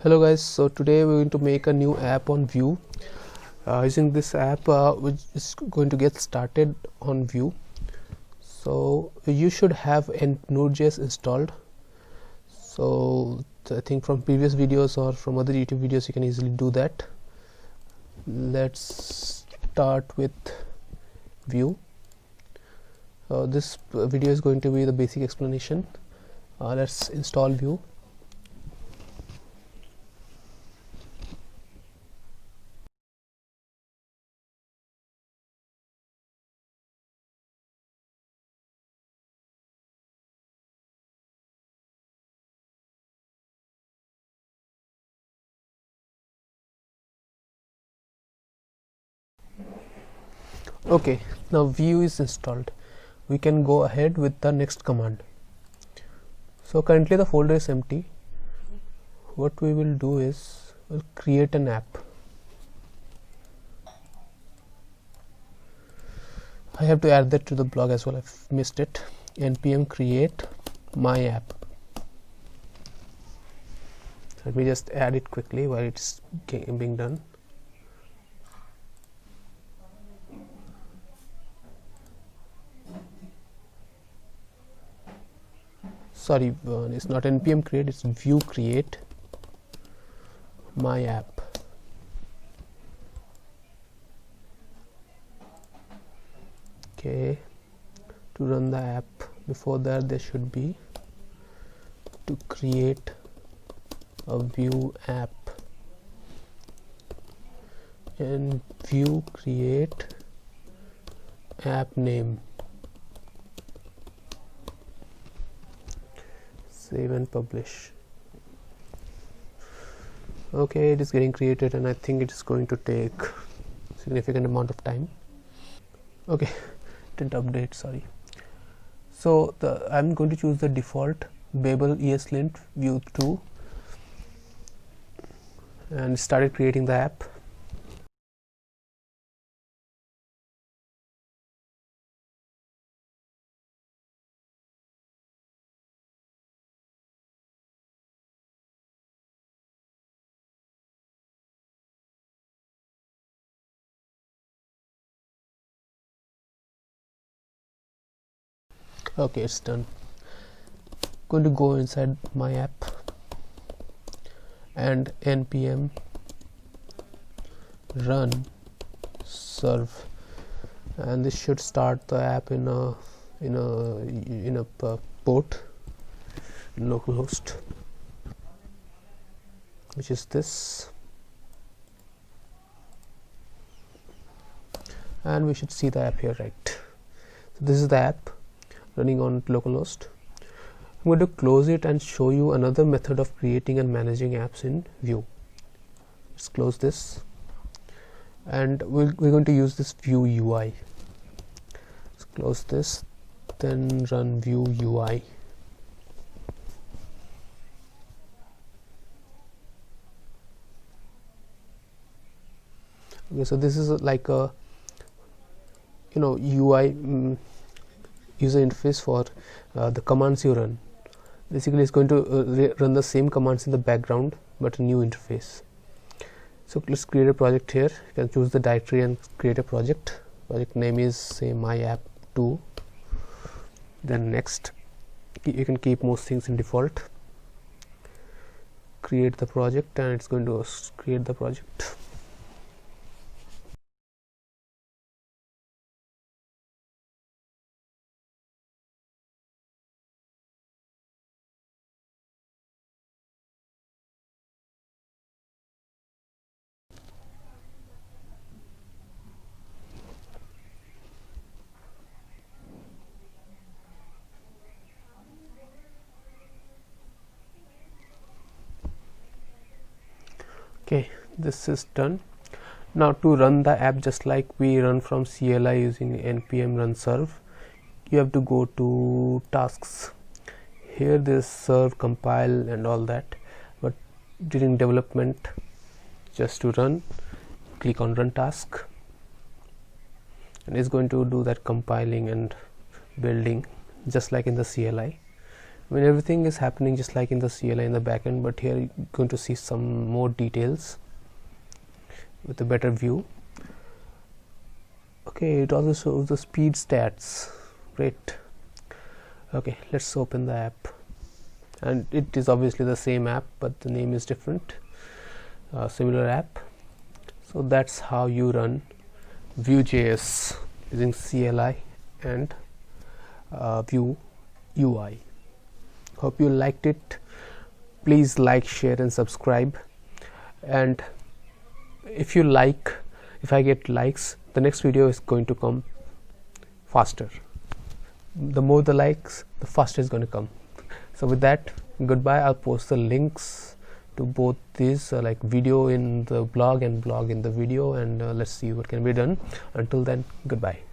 Hello guys, so today we're going to make a new app on Vue. Using this app which is going to get started on Vue. So you should have Node.js installed. So I think from previous videos or from other YouTube videos you can easily do that. Let's start with Vue. This video is going to be the basic explanation. Let's install Vue. Okay, now Vue is installed. We can go ahead with the next command. So currently the folder is empty. What we will do is we'll create an app. I have to add that to the blog as well. I've missed it. npm create my app. Let me just add it quickly while it's being done. Sorry, it's not npm create, it's Vue create my app. Okay, to run the app, before that there should be to create a Vue app, and Vue create app name. Save and publish. Okay, it is getting created and I think it is going to take significant amount of time. Okay, didn't update, sorry. So I'm going to choose the default Babel ESLint Vue 2 and started creating the app. Okay, it's done. Going to go inside my app and npm run serve, and this should start the app in a port localhost, which is this, and we should see the app here, right? So this is the app running on localhost. I'm going to close it and show you another method of creating and managing apps in Vue. Let's close this, and we're going to use this Vue UI. Let's close this, then run Vue UI. Okay, so this is like a UI user interface for the commands you run. Basically it's going to run the same commands in the background but a new interface. So let's create a project here. You can choose the directory and create a project. Project name is say my app 2. Then next, you can keep most things in default. Create the project and it's going to create the project. Okay, this is done. Now to run the app just like we run from CLI using npm run serve, you have to go to tasks. Here this serve, compile and all that, but during development, just to run, click on run task, and it's going to do that compiling and building just like in the CLI. I mean, everything is happening just like in the CLI in the backend, but here you're going to see some more details with a better view. Okay, it also shows the speed stats. Great. Okay, let's open the app, and it is obviously the same app, but the name is different. Similar app. So that's how you run Vue.js using CLI and Vue UI. Hope you liked it. Please like, share and subscribe, and if I get likes, the next video is going to come faster. The more the likes, the faster it's going to come. So with that, goodbye. I'll post the links to both these, like video in the blog and blog in the video, and let's see what can be done. Until then, goodbye.